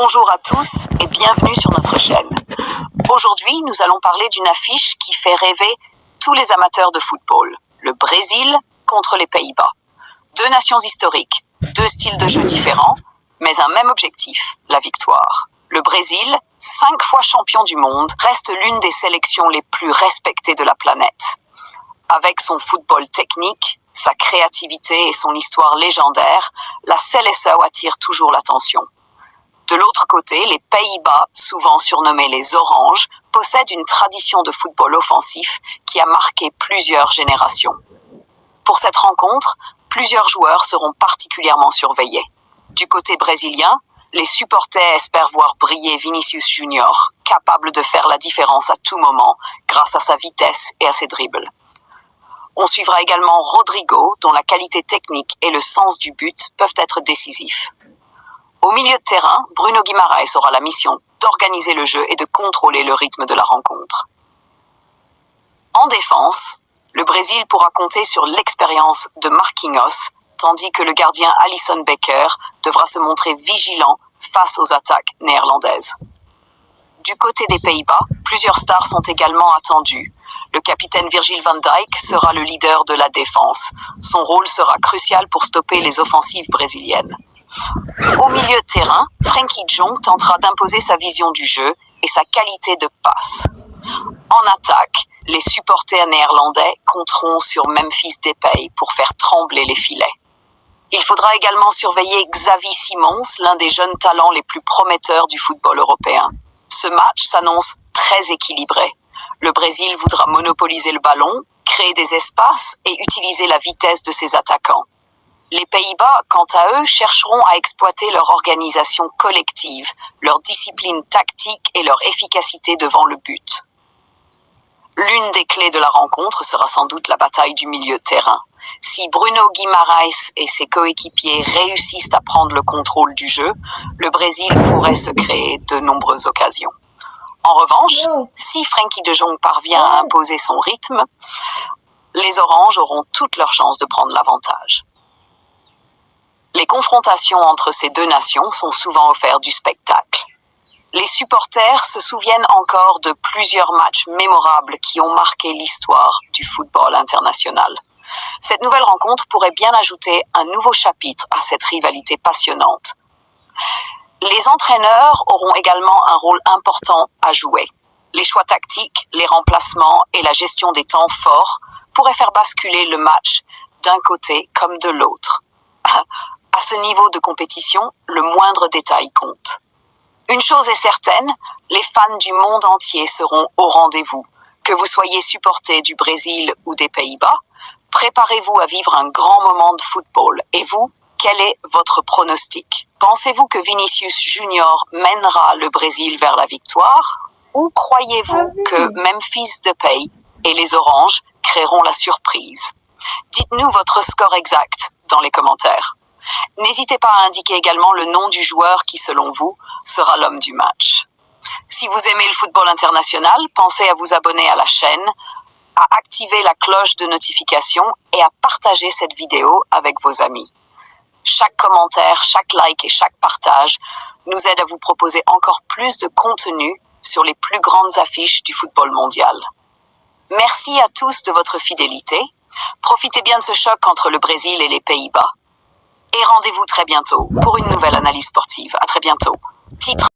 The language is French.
Bonjour à tous et bienvenue sur notre chaîne. Aujourd'hui, nous allons parler d'une affiche qui fait rêver tous les amateurs de football. Le Brésil contre les Pays-Bas. Deux nations historiques, deux styles de jeu différents, mais un même objectif, la victoire. Le Brésil, 5 fois champion du monde, reste l'une des sélections les plus respectées de la planète. Avec son football technique, sa créativité et son histoire légendaire, la Seleção attire toujours l'attention. De l'autre côté, les Pays-Bas, souvent surnommés les Oranges, possèdent une tradition de football offensif qui a marqué plusieurs générations. Pour cette rencontre, plusieurs joueurs seront particulièrement surveillés. Du côté brésilien, les supporters espèrent voir briller Vinícius Júnior, capable de faire la différence à tout moment grâce à sa vitesse et à ses dribbles. On suivra également Rodrigo, dont la qualité technique et le sens du but peuvent être décisifs. Au milieu de terrain, Bruno Guimaraes aura la mission d'organiser le jeu et de contrôler le rythme de la rencontre. En défense, le Brésil pourra compter sur l'expérience de Marquinhos, tandis que le gardien Alisson Becker devra se montrer vigilant face aux attaques néerlandaises. Du côté des Pays-Bas, plusieurs stars sont également attendues. Le capitaine Virgil van Dijk sera le leader de la défense. Son rôle sera crucial pour stopper les offensives brésiliennes. Au milieu de terrain, Frenkie de Jong tentera d'imposer sa vision du jeu et sa qualité de passe. En attaque, les supporters néerlandais compteront sur Memphis Depay pour faire trembler les filets. Il faudra également surveiller Xavi Simons, l'un des jeunes talents les plus prometteurs du football européen. Ce match s'annonce très équilibré. Le Brésil voudra monopoliser le ballon, créer des espaces et utiliser la vitesse de ses attaquants. Les Pays-Bas, quant à eux, chercheront à exploiter leur organisation collective, leur discipline tactique et leur efficacité devant le but. L'une des clés de la rencontre sera sans doute la bataille du milieu de terrain. Si Bruno Guimaraes et ses coéquipiers réussissent à prendre le contrôle du jeu, le Brésil pourrait se créer de nombreuses occasions. En revanche, si Frenkie de Jong parvient à imposer son rythme, les Oranges auront toutes leurs chances de prendre l'avantage. Les confrontations entre ces deux nations sont souvent offertes du spectacle. Les supporters se souviennent encore de plusieurs matchs mémorables qui ont marqué l'histoire du football international. Cette nouvelle rencontre pourrait bien ajouter un nouveau chapitre à cette rivalité passionnante. Les entraîneurs auront également un rôle important à jouer. Les choix tactiques, les remplacements et la gestion des temps forts pourraient faire basculer le match d'un côté comme de l'autre. À ce niveau de compétition, le moindre détail compte. Une chose est certaine, les fans du monde entier seront au rendez-vous. Que vous soyez supporter du Brésil ou des Pays-Bas, préparez-vous à vivre un grand moment de football. Et vous, quel est votre pronostic? Pensez-vous que Vinícius Júnior mènera le Brésil vers la victoire? Ou croyez-vous que Memphis Depay et les Oranges créeront la surprise? Dites-nous votre score exact dans les commentaires. N'hésitez pas à indiquer également le nom du joueur qui, selon vous, sera l'homme du match. Si vous aimez le football international, pensez à vous abonner à la chaîne, à activer la cloche de notification et à partager cette vidéo avec vos amis. Chaque commentaire, chaque like et chaque partage nous aide à vous proposer encore plus de contenu sur les plus grandes affiches du football mondial. Merci à tous de votre fidélité. Profitez bien de ce choc entre le Brésil et les Pays-Bas. Et rendez-vous très bientôt pour une nouvelle analyse sportive. À très bientôt. Titre